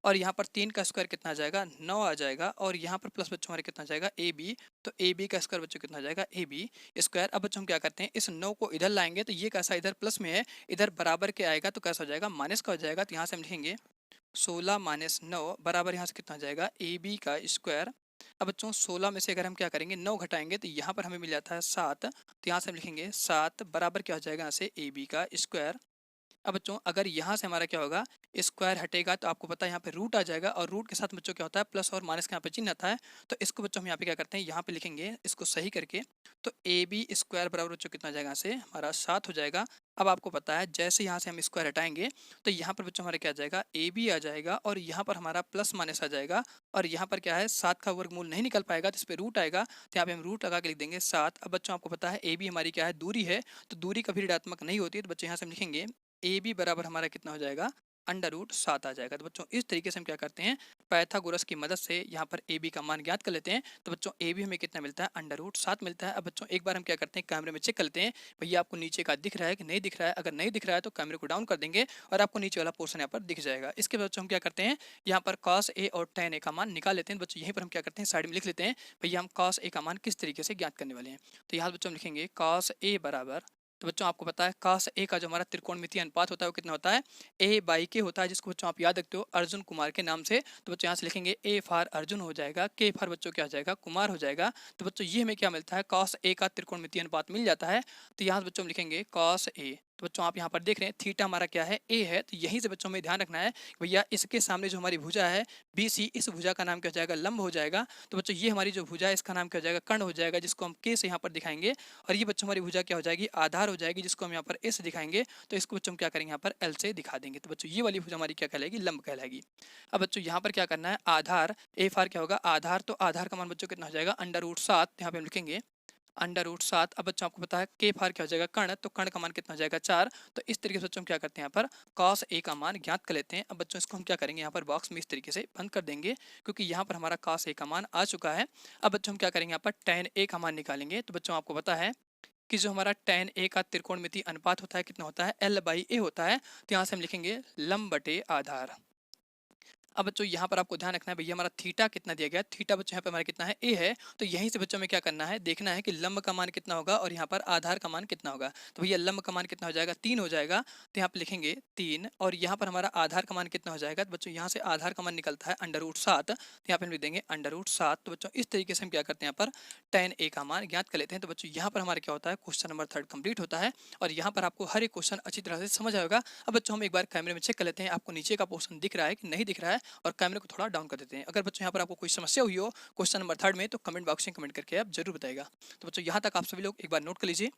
और यहाँ पर 3 का स्क्वायर कितना आ जाएगा, 9 आ जाएगा। और यहाँ पर प्लस बच्चों हमारे कितना जाएगा, AB। तो AB का स्क्वायर बच्चों कितना जाएगा, AB स्क्वायर। अब बच्चों हम क्या करते हैं, इस 9 को इधर लाएंगे, तो ये कैसा इधर प्लस में है, इधर बराबर के आएगा तो कैसा हो जाएगा, माइनस का हो जाएगा। तो यहाँ से हम लिखेंगे 16 - 9 बराबर यहाँ से कितना आ जाएगा, AB का स्क्वायर। अब बच्चों 16 में से अगर हम क्या करेंगे, 9 घटाएंगे तो यहाँ पर हमें मिल जाता है 7। तो यहाँ से हम लिखेंगे 7 बराबर क्या हो जाएगा, यहाँ से AB का स्क्वायर। अब बच्चों अगर यहाँ से हमारा क्या होगा, स्क्वायर हटेगा तो आपको पता है यहाँ पे रूट आ जाएगा, और रूट के साथ बच्चों क्या होता है, प्लस और माइनस का यहाँ पे चिन्ह आता है। तो इसको बच्चों हम यहाँ पे क्या करते हैं, यहाँ पे लिखेंगे इसको सही करके। तो ए बी स्क्वायर बराबर बच्चों कितना आ जाएगा, यहाँ से हमारा 7 हो जाएगा। अब आपको पता है जैसे यहाँ से हम स्क्वायर हटाएंगे तो यहाँ पर बच्चों हमारा क्या आ जाएगा, ए बी आ जाएगा, और यहाँ पर हमारा प्लस माइनस आ जाएगा। और यहाँ पर क्या है, 7 का वर्गमूल नहीं निकल पाएगा तो इस पर रूट आएगा, तो यहाँ पे हम रूट लगा के लिख देंगे 7। अब बच्चों आपको पता है ए बी हमारी क्या है, दूरी है, तो दूरी कभी ऋणात्मक नहीं होती है, तो बच्चों यहाँ से हम लिखेंगे ए बी बराबर हमारा कितना हो जाएगा, √7 आ जाएगा। तो बच्चों इस तरीके से हम क्या करते हैं, पाइथागोरस की मदद से यहाँ पर ए बी का मान ज्ञात कर लेते हैं। तो बच्चों ए बी हमें कितना मिलता है, √7 मिलता है। अब बच्चों एक बार हम क्या करते हैं, कैमरे में चेक कर लेते हैं भैया आपको नीचे का दिख रहा है कि नहीं दिख रहा है। अगर नहीं दिख रहा है तो कैमरे को डाउन कर देंगे और आपको नीचे वाला पोर्शन यहाँ पर दिख जाएगा। इसके बाद बच्चों हम क्या करते हैं, यहाँ पर cos a और tan a का मान निकाल लेते हैं। बच्चों यहीं पर हम क्या करते हैं, साइड में लिख लेते हैं भैया हम cos a का मान किस तरीके से ज्ञात करने वाले हैं। तो यहाँ बच्चों हम लिखेंगे cos a बराबर, तो बच्चों आपको पता है cos a का जो हमारा त्रिकोणमितीय अनुपात होता है वो कितना होता है, a/k होता है, जिसको बच्चों आप याद रखते हो अर्जुन कुमार के नाम से। तो बच्चों यहाँ से लिखेंगे a फॉर अर्जुन हो जाएगा, k फॉर बच्चों क्या हो जाएगा, कुमार हो जाएगा। तो बच्चों ये हमें क्या मिलता है, cos a का त्रिकोणमितीय अनुपात मिल जाता है। तो यहाँ से बच्चों हम लिखेंगे cos a। तो बच्चों आप यहाँ पर देख रहे हैं थीटा हमारा क्या है, a है। तो यहीं से बच्चों में ध्यान रखना है भैया इसके सामने जो हमारी भुजा है BC, इस भुजा का नाम क्या हो जाएगा, लंब हो जाएगा। तो बच्चों ये हमारी जो भुजा है इसका नाम क्या हो जाएगा, कर्ण हो जाएगा, जिसको हम K से यहाँ पर दिखाएंगे। और ये बच्चों हमारी भुजा क्या हो जाएगी, आधार हो जाएगी, जिसको हम यहाँ पर A से दिखाएंगे। तो इसको बच्चों हम क्या करेंगे, यहाँ पर L से दिखा देंगे। तो बच्चों ये वाली भुजा हमारी क्या कहलाएगी, लंब कहलाएगी। अब बच्चों यहाँ पर क्या करना है, आधार A फार क्या होगा, आधार, तो आधार का मान बच्चों कितना हो जाएगा, √7। यहाँ पे हम लिखेंगे √7। अब बच्चों आपको पता है K फार क्या हो जाएगा, कर्ण, तो कर्ण का मान कितना हो जाएगा, 4। तो इस तरीके से बच्चों हम क्या करते हैं, यहाँ पर cos a का मान ज्ञात कर लेते हैं। अब बच्चों इसको हम क्या करेंगे, यहाँ पर बॉक्स में इस तरीके से बंद कर देंगे, क्योंकि यहाँ पर हमारा cos a का मान आ चुका है। अब बच्चों हम क्या करेंगे, यहाँ पर tan a का मान निकालेंगे। तो बच्चों आपको पता है कि जो हमारा tan a का त्रिकोणमितीय अनुपात होता है कितना होता है, L/A होता है। तो यहाँ से हम लिखेंगे लंब बटे आधार। अब बच्चों यहाँ पर आपको ध्यान रखना है भैया हमारा थीटा कितना दिया गया है, थीटा बच्चों यहाँ पे हमारा कितना है, a है। तो यहीं से बच्चों में क्या करना है, देखना है कि लंब का मान कितना होगा और यहाँ पर आधार का मान कितना होगा। तो भैया लंब का मान कितना हो जाएगा, 3 हो जाएगा। तो यहाँ पे लिखेंगे 3, और यहाँ पर हमारा आधार का मान कितना हो जाएगा। तो बच्चों यहाँ से आधार का मान निकलता है √7। तो यहाँ पे हम लिख देंगे √7। तो बच्चों इस तरीके से हम क्या करते हैं, यहाँ पर tan a का मान ज्ञात कर लेते हैं। तो बच्चों यहाँ पर हमारा क्या होता है, क्वेश्चन नंबर 3 कंप्लीट होता है, और यहाँ पर आपको हर एक क्वेश्चन अच्छी तरह से समझ आएगा। अब बच्चों हम एक बार कैमरे में चेक कर लेते हैं आपको नीचे का पोर्शन दिख रहा है कि नहीं दिख रहा है, और कैमरे को थोड़ा डाउन कर देते हैं। अगर बच्चों यहाँ पर आपको कोई समस्या हुई हो क्वेश्चन नंबर 3 में, तो कमेंट बॉक्स में कमेंट करके आप जरूर बताएगा। तो बच्चों यहाँ तक आप सभी लोग एक बार नोट कर लीजिए।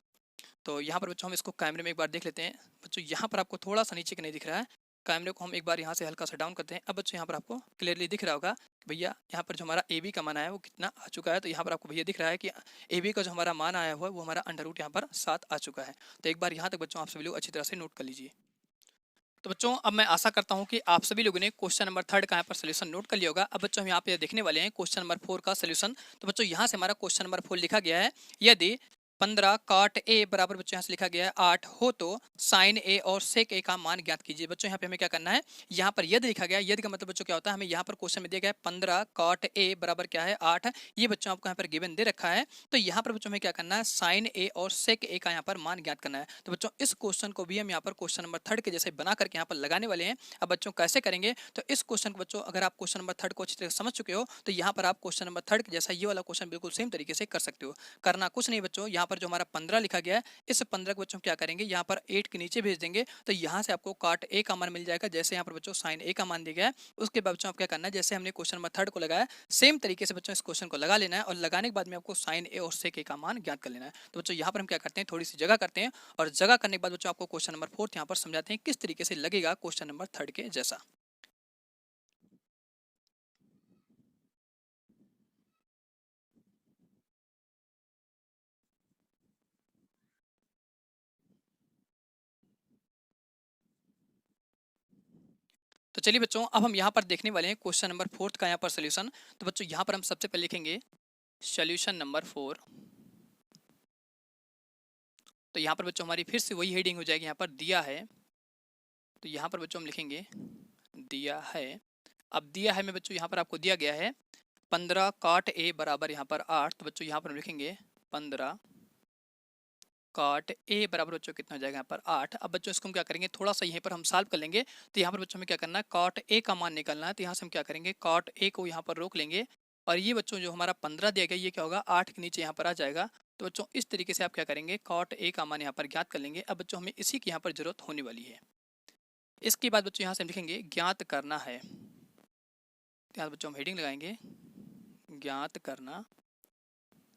तो यहाँ पर बच्चों हम इसको कैमरे में एक बार देख लेते हैं। बच्चों यहाँ पर आपको थोड़ा सा नीचे का नहीं दिख रहा है, कैमरे को हम एक बार यहाँ से हल्का सा डाउन करते हैं। अब बच्चों यहाँ पर आपको क्लियरली दिख रहा होगा भैया यहाँ पर जो हमारा ए बी का मान आया है वो कितना आ चुका है। तो यहाँ पर आपको भैया दिख रहा है कि ए बी का जो हमारा मान आया हुआ है वो हमारा √ यहाँ पर 7 आ चुका है। तो एक बार यहाँ तक बच्चों आप सभी लोग अच्छी तरह से नोट कर लीजिए। तो बच्चों अब मैं आशा करता हूं कि आप सभी लोगों ने क्वेश्चन नंबर 3 का यहाँ पर सोल्यूशन नोट कर लिया होगा। अब बच्चों हम यहाँ पे देखने वाले हैं क्वेश्चन नंबर 4 का सोल्यूशन। तो बच्चों यहाँ से हमारा क्वेश्चन नंबर 4 लिखा गया है, यदि 15 cot a बराबर बच्चों यहाँ से लिखा गया है 8 हो तो sin a और sec a का मान ज्ञात कीजिए। बच्चों यहाँ पे हमें क्या करना है, यहाँ पर यदि लिखा गया, यदि का मतलब बच्चों क्या होता है, हमें यहाँ पर क्वेश्चन में दिया गया है 15 cot a बराबर क्या है 8, ये बच्चों आपको यहाँ पर गिवन दे रखा है। तो यहाँ पर बच्चों में क्या करना है, sin a और sec a का यहाँ पर मान ज्ञात करना है। तो बच्चों इस क्वेश्चन को भी हम यहाँ पर क्वेश्चन नंबर 3 के जैसे बना करके यहाँ पर लगाने वाले हैं। अब बच्चों कैसे करेंगे, तो इस क्वेश्चन को बच्चों अगर आप क्वेश्चन नंबर 3 को अच्छी तरह से समझ चुके हो तो यहाँ पर आप क्वेश्चन नंबर 3 के जैसा ये वाला क्वेश्चन बिल्कुल सेम तरीके से कर सकते हो। करना कुछ नहीं बच्चों, यहाँ पर जो हमारा 15 लिखा गया है, इस 15 को बच्चों क्या करेंगे, यहाँ पर 8 के नीचे भेज देंगे। तो यहाँ से आपको cot a का मान मिल जाएगा, जैसे यहाँ पर बच्चों sin a का मान दिया गया है। उसके बाद बच्चों आप क्या करना है, जैसे हमने क्वेश्चन नंबर 3 को लगाया सेम तरीके से बच्चों इस क्वेश्चन को लगा लेना है, और लगाने के बाद में आपको sin a और sec a का मान ज्ञात कर लेना है। तो बच्चों यहाँ पर हम क्या करते हैं, थोड़ी सी जगह करते हैं, और जगह करने के बाद बच्चों आपको क्वेश्चन नंबर 4 यहाँ पर समझाते हैं किस तरीके से लगेगा क्वेश्चन नंबर 3 के जैसा। तो चलिए बच्चों अब हम यहाँ पर देखने वाले हैं क्वेश्चन नंबर 4 का यहाँ पर सोल्यूशन। तो बच्चों यहाँ पर हम सबसे पहले लिखेंगे सोल्यूशन नंबर 4। तो यहाँ पर बच्चों हमारी फिर से वही हेडिंग हो जाएगी, यहाँ पर दिया है। तो यहाँ पर बच्चों हम लिखेंगे दिया है। अब दिया है में बच्चों यहाँ पर आपको दिया गया है 15 cot a बराबर यहाँ पर 8। तो बच्चों यहाँ पर हम लिखेंगे 15 cot a बराबर बच्चों कितना हो जाएगा, यहाँ पर 8। अब बच्चों इसको हम क्या करेंगे, थोड़ा सा यहीं पर हम सॉल्व कर लेंगे। तो यहाँ पर बच्चों में क्या करना है, cot a का मान निकालना है। तो यहाँ से हम क्या करेंगे, cot a को यहाँ पर रोक लेंगे, और ये बच्चों जो हमारा 15 दिया गया ये क्या होगा, 8 के नीचे यहाँ पर आ जाएगा। तो बच्चों इस तरीके से आप क्या करेंगे, cot a का मान यहाँ पर ज्ञात कर लेंगे। अब बच्चों हमें इसी की यहाँ पर जरूरत होने वाली है। इसके बाद बच्चों यहाँ से हम लिखेंगे ज्ञात करना है। यहाँ बच्चों हम हेडिंग लगाएंगे ज्ञात करना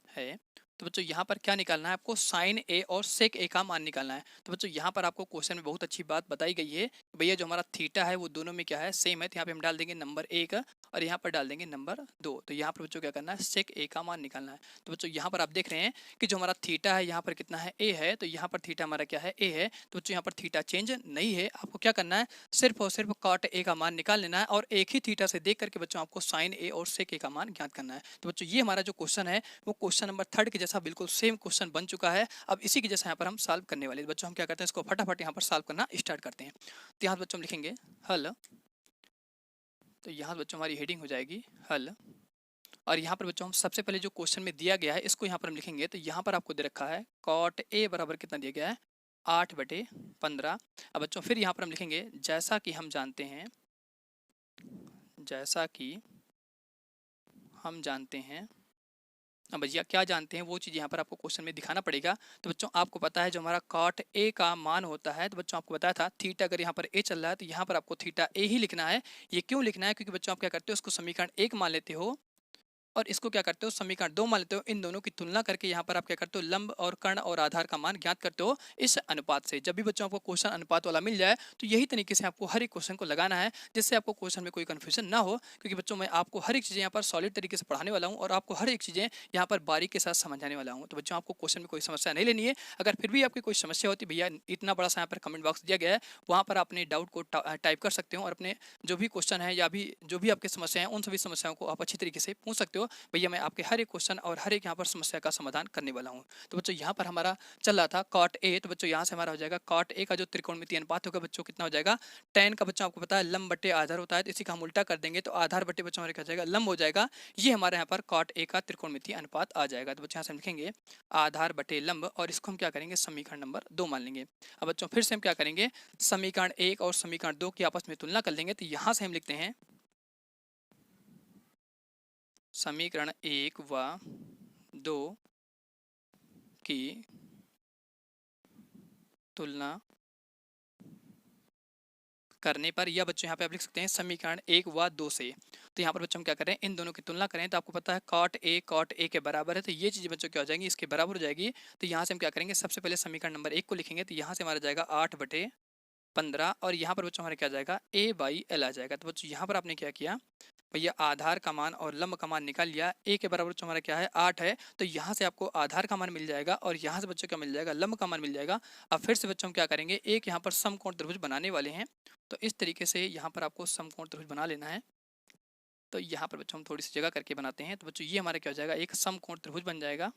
है। तो बच्चों यहाँ पर क्या निकालना है आपको, साइन ए और सेक ए का मान निकालना है। तो बच्चों यहाँ पर आपको क्वेश्चन में बहुत अच्छी बात बताई गई है, भैया जो हमारा थीटा है वो दोनों में क्या है, सेम है। तो यहाँ पे हम डाल देंगे नंबर 1 और यहाँ पर डाल देंगे नंबर 2। तो यहाँ पर बच्चों क्या करना है, सेक ए का मान निकालना है। तो बच्चों यहाँ पर आप देख रहे हैं कि जो हमारा थीटा है यहाँ पर कितना है, ए है। तो यहाँ पर थीटा हमारा क्या है, ए है। तो बच्चों यहाँ पर थीटा चेंज नहीं है। आपको क्या करना है, सिर्फ और सिर्फ कॉट ए का मान निकाल लेना है और एक ही थीटा से देख करके बच्चों आपको साइन ए और सेक ए का मान ज्ञात करना है। तो बच्चों ये हमारा जो क्वेश्चन है वो क्वेश्चन नंबर 3 के जैसा बिल्कुल सेम क्वेश्चन बन चुका है। अब इसी के जैसा यहाँ पर हम सॉल्व करने वाले हैं। बच्चों हम क्या करते हैं, इसको फटाफट यहाँ पर सॉल्व करना स्टार्ट करते हैं। तो यहाँ बच्चों हम लिखेंगे हल। तो यहाँ बच्चों हमारी हेडिंग हो जाएगी हल। और यहाँ पर बच्चों हम सबसे पहले जो क्वेश्चन में दिया गया है इसको यहाँ पर हम लिखेंगे। तो यहाँ पर आपको दे रखा है कॉट ए बराबर कितना दिया गया है, 8/15। अब बच्चों फिर यहाँ पर हम लिखेंगे जैसा कि हम जानते हैं, जैसा कि हम जानते हैं। अब भैया क्या जानते हैं वो चीज़ यहाँ पर आपको क्वेश्चन में दिखाना पड़ेगा। तो बच्चों आपको पता है जो हमारा कॉट ए का मान होता है, तो बच्चों आपको बताया था थीटा अगर यहाँ पर ए चल रहा है तो यहाँ पर आपको थीटा ए ही लिखना है। ये क्यों लिखना है, क्योंकि बच्चों आप क्या करते हो, उसको समीकरण 1 मान लेते हो और इसको क्या करते हो, समीकरण 2 मान लेते हो। इन दोनों की तुलना करके यहाँ पर आप क्या करते हो, लंब और कर्ण और आधार का मान ज्ञात करते हो इस अनुपात से। जब भी बच्चों आपको क्वेश्चन अनुपात वाला मिल जाए तो यही तरीके से आपको हर एक क्वेश्चन को लगाना है, जिससे आपको क्वेश्चन में कोई कंफ्यूजन ना हो। क्योंकि बच्चों मैं आपको हर एक चीज़ें यहाँ पर सॉलिड तरीके से पढ़ाने वाला हूँ और आपको हर एक चीज़ें यहाँ पर बारीक के साथ समझाने वाला हूँ। तो बच्चों आपको क्वेश्चन में कोई समस्या नहीं लेनी है। अगर फिर भी आपकी कोई समस्या होती भैया, इतना बड़ा सा यहाँ पर कमेंट बॉक्स दिया गया है, वहाँ पर अपने डाउट को टाइप कर सकते हो और अपने जो भी क्वेश्चन है या भी जो भी आपकी समस्या है उन सभी समस्याओं को आप अच्छी तरीके से पूछ सकते हो। भैया मैं आपके हर एक क्वेश्चन और हर एक यहाँ पर समस्या का समाधान करने वाला हूँ। तो बच्चों यहाँ पर हमारा चल रहा था कॉट ए। तो बच्चों यहाँ से हमारा हो जाएगा कॉट ए का जो त्रिकोणमितीय अनुपात होगा बच्चों कितना हो जाएगा, tan का बच्चों आपको पता है लंब बटे आधार होता है। तो इसी का हम उल्टा कर देंगे तो आधार बटे बच्चों हमारे क्या जाएगा, लंब हो जाएगा। ये हमारे यहाँ पर कॉट ए का त्रिकोणमितीय अनुपात आ जाएगा। तो बच्चों यहाँ से हम लिखेंगे आधार बटे लंब और इसको हम क्या करेंगे, समीकरण नंबर 2 मान लेंगे। अब बच्चों फिर से हम क्या करेंगे, समीकरण 1 और समीकरण 2 की आपस में तुलना कर लेंगे। तो यहाँ से हम लिखते हैं समीकरण 1 व 2 की तुलना करने पर, या बच्चों यहाँ पे आप लिख सकते हैं समीकरण 1 व 2 से। तो यहाँ पर बच्चों हम क्या करें, इन दोनों की तुलना करें। तो आपको पता है कॉट ए के बराबर है, तो ये चीज़ बच्चों क्या हो जाएंगी, इसके बराबर हो जाएगी। तो यहाँ से हम क्या करेंगे, सबसे पहले समीकरण नंबर 1 को लिखेंगे। तो यहाँ से हमारा जाएगा 8/15 और यहाँ पर बच्चों हमारे क्या जाएगा, a/l आ जाएगा। तो बच्चों यहाँ पर आपने क्या किया भैया, आधार का मान और लंब का मान निकाल लिया। ए के बराबर बच्चों हमारा क्या है, 8 है। तो यहाँ से आपको आधार का मान मिल जाएगा और यहाँ से बच्चों क्या मिल जाएगा, लंब का मान मिल जाएगा। अब फिर से बच्चों हम क्या करेंगे, एक यहाँ पर समकोण त्रिभुज बनाने वाले हैं। तो इस तरीके से यहाँ पर आपको समकोण त्रिभुज बना लेना है। तो यहाँ पर बच्चों हम थोड़ी सी जगह करके बनाते हैं। तो बच्चों ये हमारा क्या हो जाएगा, एक समकोण त्रिभुज बन जाएगा।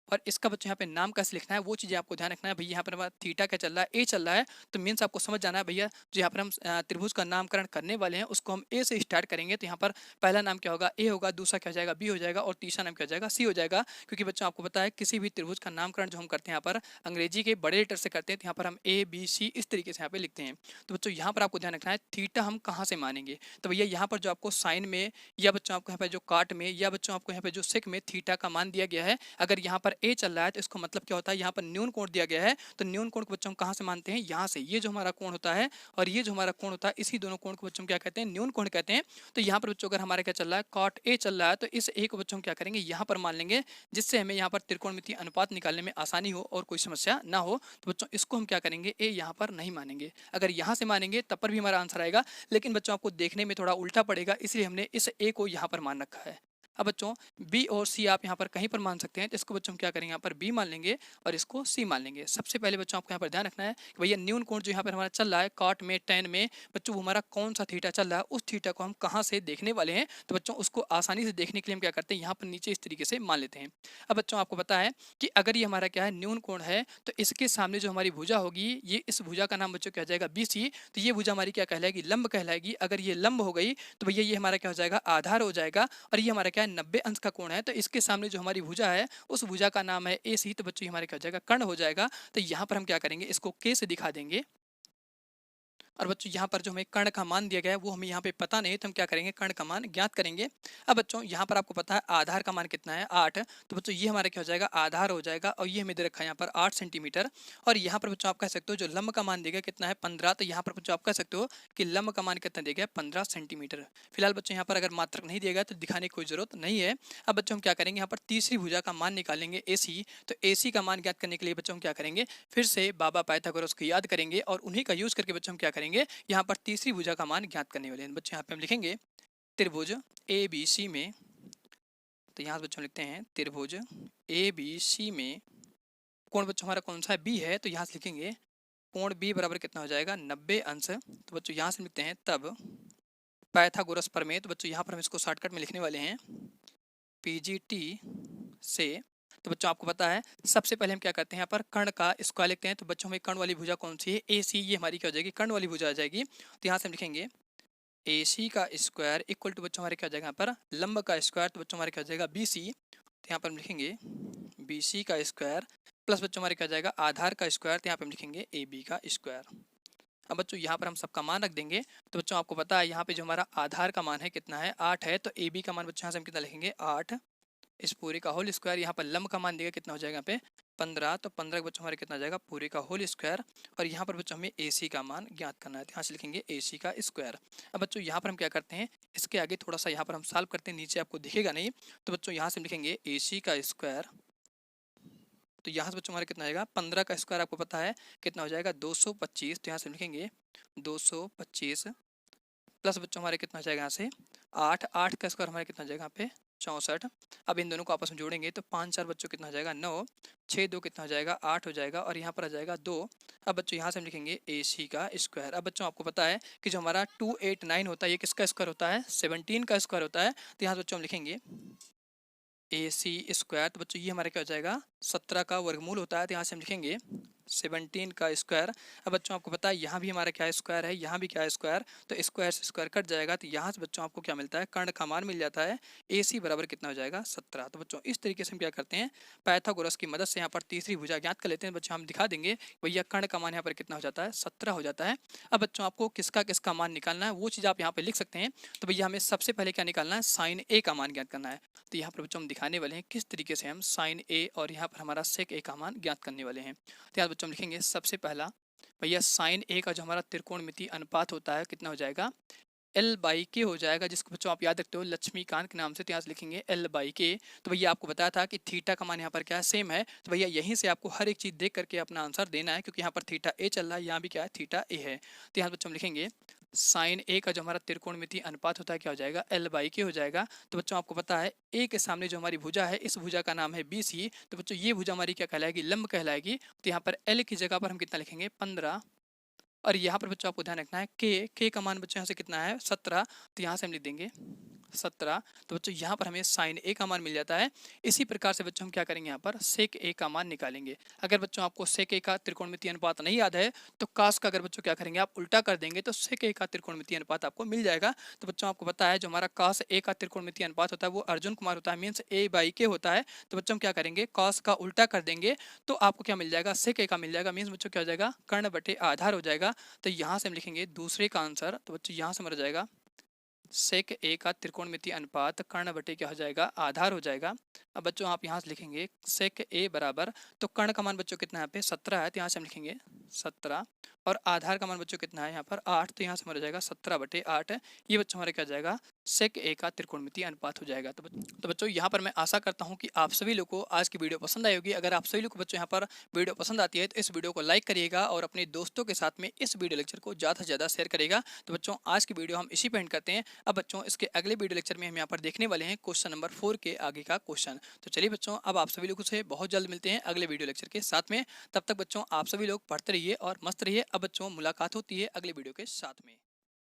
और इसका बच्चों यहाँ पे नाम कैसे लिखना है वो चीज़ें आपको ध्यान रखना है। भैया यहाँ पर हमारा थीटा क्या चल रहा है, ए चल रहा है। तो मीन्स आपको समझ जाना है भैया, जो यहाँ पर हम त्रिभुज का नामकरण करने वाले हैं उसको हम ए से स्टार्ट करेंगे। तो यहाँ पर पहला नाम क्या होगा, ए होगा, दूसरा क्या हो जाएगा, बी हो जाएगा और तीसरा नाम क्या हो जाएगा, सी हो जाएगा। क्योंकि बच्चों आपको पता है किसी भी त्रिभुज का नामकरण जो हम करते हैं यहाँ पर अंग्रेजी के बड़े लेटर से करते हैं। तो यहाँ पर हम ए बी सी इस तरीके से यहाँ पे लिखते हैं। तो बच्चों यहाँ पर आपको ध्यान रखना है थीटा हम कहाँ से मानेंगे। तो भैया यहाँ पर जो आपको साइन में या बच्चों आपको यहाँ पर जो काट में या बच्चों आपको यहाँ पे जो सेक में थीटा का मान दिया गया है, अगर यहाँ पर ए चल रहा है तो इसको मतलब क्या होता है, यहाँ पर न्यून कोण दिया गया है। तो न्यून कोण को बच्चों हम कहाँ से मानते हैं, यहाँ से। ये जो हमारा कोण होता है और ये जो हमारा कोण होता है, इसी दोनों कोण को बच्चों क्या कहते हैं, न्यून कोण कहते हैं। तो यहाँ पर बच्चों अगर हमारे क्या चल रहा है, कॉट ए चल रहा है, तो इस ए को बच्चों क्या करेंगे, यहाँ पर मान लेंगे, जिससे हमें यहाँ पर त्रिकोणमितीय अनुपात निकालने में आसानी हो और कोई समस्या ना हो। तो बच्चों इसको हम क्या करेंगे, ए यहाँ पर नहीं मानेंगे। अगर यहाँ से मानेंगे तब पर भी हमारा आंसर आएगा, लेकिन बच्चों आपको देखने में थोड़ा उल्टा पड़ेगा, इसलिए हमने इस ए को यहाँ पर मान रखा है। अब बच्चों बी और सी आप यहाँ पर कहीं पर मान सकते हैं। तो इसको बच्चों हम क्या करेंगे, यहाँ पर बी मान लेंगे और इसको सी मान लेंगे। सबसे पहले बच्चों आपको यहाँ पर ध्यान रखना है कि भैया न्यून कोण जो यहाँ पर हमारा चल रहा है कॉट में tan में, बच्चों वो हमारा कौन सा थीटा चल रहा है, उस थीटा को हम कहाँ से देखने वाले हैं। तो बच्चों उसको आसानी से देखने के लिए हम क्या करते हैं, यहाँ पर नीचे इस तरीके से मान लेते हैं। अब बच्चों आपको पता है कि अगर ये हमारा क्या है, न्यून कोण है, तो इसके सामने जो हमारी भुजा होगी, ये इस भुजा का नाम बच्चों क्या हो जाएगा, बी सी। तो ये भुजा हमारी क्या कहलाएगी, लंब कहलाएगी। अगर ये लंब हो गई तो भैया ये हमारा क्या हो जाएगा, आधार हो जाएगा। और ये हमारा क्या है, 90 अंश का कोण है। तो इसके सामने जो हमारी भुजा है उस भुजा का नाम है ए सी। तो बच्चों हमारे क्या हो जाएगा, कर्ण हो जाएगा। तो यहाँ पर हम क्या करेंगे, इसको के से दिखा देंगे। और बच्चों यहाँ पर जो हमें कर्ण का मान दिया गया है वो हमें यहाँ पे पता नहीं है, तो हम क्या करेंगे, कर्ण का मान ज्ञात करेंगे। अब बच्चों यहाँ पर आपको पता है आधार का मान कितना है, 8। तो बच्चों ये हमारा क्या हो जाएगा, आधार हो जाएगा, और ये हमें दे रखा है यहाँ पर 8 सेंटीमीटर। और यहाँ पर बच्चों आप कह सकते हो जो लंब का मान दिया गया कितना है, 15। तो यहाँ पर बच्चों आप कह सकते हो कि लंब का मान कितना दिया गया, 15 सेंटीमीटर। फिलहाल बच्चों यहाँ पर अगर मात्रक नहीं दिया गया तो दिखाने की कोई जरूरत नहीं है। अब बच्चों हम क्या करेंगे, यहाँ पर तीसरी भुजा का मान निकालेंगे AC। तो AC का मान ज्ञात करने के लिए बच्चों हम क्या करेंगे, फिर से बाबा पाइथागोरस को याद करेंगे, और उन्हीं का यूज करके बच्चों हम क्या करेंगे, यहाँ पर तीसरी भुजा का मान ज्ञात करने वाले हैं। बच्चों यहाँ पे हम लिखेंगे त्रिभुज ABC में, तो यहाँ बच्चों लिखते हैं त्रिभुज ABC में कोण बच्चों हमारा कौन सा है, B है। तो यहाँ से लिखेंगे कोण B बराबर कितना हो जाएगा, 90 अंश। तो बच्चों यहाँ से लिखते हैं तब पाइथागोरस प्रमेय। तो बच्चों यहाँ पर हम इसको शॉर्टकट में लिखने वाले हैं PGT से। तो बच्चों आपको पता है सबसे पहले हम क्या करते हैं, यहाँ पर कर्ण का स्क्वायर लिखते हैं। तो बच्चों हमें कर्ण वाली भुजा कौन सी है, AC। ये हमारी क्या हो जाएगी, कर्ण वाली भुजा आ जाएगी। तो यहाँ से हम लिखेंगे AC का स्क्वायर इक्वल टू बच्चों हमारे क्या हो जाएगा, यहाँ पर लंब का स्क्वायर। तो बच्चों हमारे क्या हो जाएगा BC। तो यहाँ पर हम लिखेंगे BC का स्क्वायर प्लस बच्चों हमारे क्या हो जाएगा, आधार का स्क्वायर। तो यहाँ पर हम लिखेंगे AB का स्क्वायर। अब बच्चों यहाँ पर हम सबका मान रख देंगे। तो बच्चों आपको पता है यहाँ पे जो हमारा आधार का मान है कितना है, 8 है। तो AB का मान बच्चों यहाँ से हम कितना लिखेंगे, 8 इस पूरे का होल स्क्वायर। यहाँ पर लंब का मान देगा कितना हो जाएगा, यहाँ पे 15। तो 15 बच्चों हमारे कितना जाएगा, पूरे का होल स्क्वायर। और यहाँ पर बच्चों हमें AC का मान ज्ञात करना है, तो यहाँ से लिखेंगे AC का स्क्वायर। अब बच्चों यहाँ पर हम क्या करते हैं, इसके आगे थोड़ा सा यहाँ पर हम सॉल्व करते हैं, नीचे आपको दिखेगा नहीं। तो बच्चों यहाँ से हम लिखेंगे AC का स्क्वायर। तो यहाँ से बच्चों हमारे कितना आएगा, 15 का स्क्वायर आपको पता है कितना हो जाएगा, 225। तो यहाँ से हम लिखेंगे 225 प्लस बच्चों हमारे कितना जाएगा, यहाँ से 8 का स्क्वायर हमारे कितना जाएगा, यहाँ पे 64। अब इन दोनों को आपस में जोड़ेंगे तो 5 4 बच्चों कितना हो जाएगा, 9 6 2 कितना हो जाएगा, 8 हो जाएगा, और यहाँ पर आ जाएगा 2। अब बच्चों यहाँ से हम लिखेंगे AC का स्क्वायर। अब बच्चों आपको पता है कि जो हमारा 289 होता है ये किसका स्क्वायर होता है, 17 का स्क्वायर होता है। तो यहाँ से बच्चों हम लिखेंगे AC स्क्वायर। तो बच्चों ये हमारा क्या हो जाएगा, 17 का वर्गमूल होता है। तो यहाँ से हम लिखेंगे 17 का स्क्वायर। अब बच्चों आपको पता है यहाँ भी हमारा क्या स्क्वायर है, यहाँ भी क्या स्क्वायर। तो स्क्वायर से स्क्वायर कट जाएगा। तो यहाँ से बच्चों आपको क्या मिलता है, कर्ण का मान मिल जाता है। AC बराबर कितना हो जाएगा, 17। तो बच्चों इस तरीके से हम क्या करते हैं, पाइथागोरस की मदद से यहाँ पर तीसरी भुजा ज्ञात कर लेते हैं। बच्चों हम दिखा देंगे भैया कर्ण का मान यहाँ पर कितना हो जाता है, 17 हो जाता है। अब बच्चों आपको किसका किसका मान निकालना है वो चीज़ आप यहाँ पर लिख सकते हैं। तो भैया हमें सबसे पहले क्या निकालना है, साइन A का मान ज्ञात करना है। तो यहाँ पर बच्चों हम दिखाने वाले हैं किस तरीके से हम साइन A और यहाँ पर हमारा सेक A का मान ज्ञात करने वाले हैं। तो यहाँ बच्चों हम लिखेंगे सबसे पहला भैया साइन A का जो हमारा त्रिकोणमितीय अनुपात होता है कितना हो जाएगा, L/K हो जाएगा, जिसको बच्चों आप याद रखते हो लक्ष्मीकांत के नाम से। तो यहाँ से लिखेंगे L/K। तो भैया आपको बताया था कि थीटा का मान यहाँ पर क्या है, सेम है। तो भैया यहीं से आपको हर एक चीज़ देख करके अपना आंसर देना है, क्योंकि यहाँ पर थीटा A चल रहा है, यहाँ भी क्या है, थीटा A है। तो यहाँ बच्चों हम लिखेंगे साइन A का जो हमारा त्रिकोणमितीय अनुपात होता है क्या हो जाएगा, L/K हो जाएगा। तो बच्चों आपको पता है A के सामने जो हमारी भुजा है इस भुजा का नाम है BC। तो बच्चों ये भुजा हमारी क्या कहलाएगी, लंब कहलाएगी। तो यहाँ पर L की जगह पर हम कितना लिखेंगे, 15। और यहाँ पर बच्चों आपको ध्यान रखना है के का मान बच्चों यहाँ से कितना है, 17। तो यहाँ से हम लिख देंगे 17। तो बच्चों यहाँ पर हमें साइन A का मान मिल जाता है। इसी प्रकार से बच्चों हम क्या करेंगे, यहाँ पर सेक A का मान निकालेंगे। अगर बच्चों आपको सेक A का त्रिकोणमितीय अनुपात नहीं याद है तो कास का अगर बच्चों क्या करेंगे, आप उल्टा कर देंगे तो सेक A का त्रिकोणमितीय अनुपात आपको मिल जाएगा। तो बच्चों आपको पता है जो हमारा कास A का त्रिकोणमितीय अनुपात होता है वो अर्जुन कुमार होता है, मीन्स A/K होता है। तो बच्चों हम क्या करेंगे, कास का उल्टा कर देंगे तो आपको क्या मिल जाएगा, सेक A का मिल जाएगा, मीन्स बच्चों क्या हो जाएगा, कर्ण बटे आधार हो जाएगा। तो यहाँ से हम लिखेंगे दूसरे का आंसर। तो बच्चों यहाँ से मर जाएगा सेक A का त्रिकोणमितीय अनुपात कर्ण बटे क्या हो जाएगा, आधार हो जाएगा। अब बच्चों आप यहाँ से लिखेंगे सेक A बराबर, तो कर्ण का मान बच्चों कितना है, यहाँ पे 17 है। तो यहाँ से हम लिखेंगे 17, और आधार का मान बच्चों कितना है, यहाँ पर 8। तो यहाँ से हमारा जाएगा 17/8। ये बच्चों हमारे क्या जाएगा, सेक A का त्रिकोणमितीय अनुपात हो जाएगा। तो बच्चों यहाँ पर मैं आशा करता हूँ कि आप सभी लोग को आज की वीडियो पसंद आई होगी। अगर आप सभी लोग को बच्चों यहाँ पर वीडियो पसंद आती है तो इस वीडियो को लाइक करिएगा और अपने दोस्तों के साथ में इस वीडियो लेक्चर को ज़्यादा से ज़्यादा शेयर करेगा। तो बच्चों आज की वीडियो हम इसी पे एंड करते हैं। अब बच्चों इसके अगले वीडियो लेक्चर में हम यहाँ पर देखने वाले हैं क्वेश्चन नंबर 4 के आगे का क्वेश्चन। तो चलिए बच्चों अब आप सभी लोगों से बहुत जल्द मिलते हैं अगले वीडियो लेक्चर के साथ में। तब तक बच्चों आप सभी लोग पढ़ते रहिए और मस्त रहिए। अब बच्चों मुलाकात होती है अगले वीडियो के साथ में।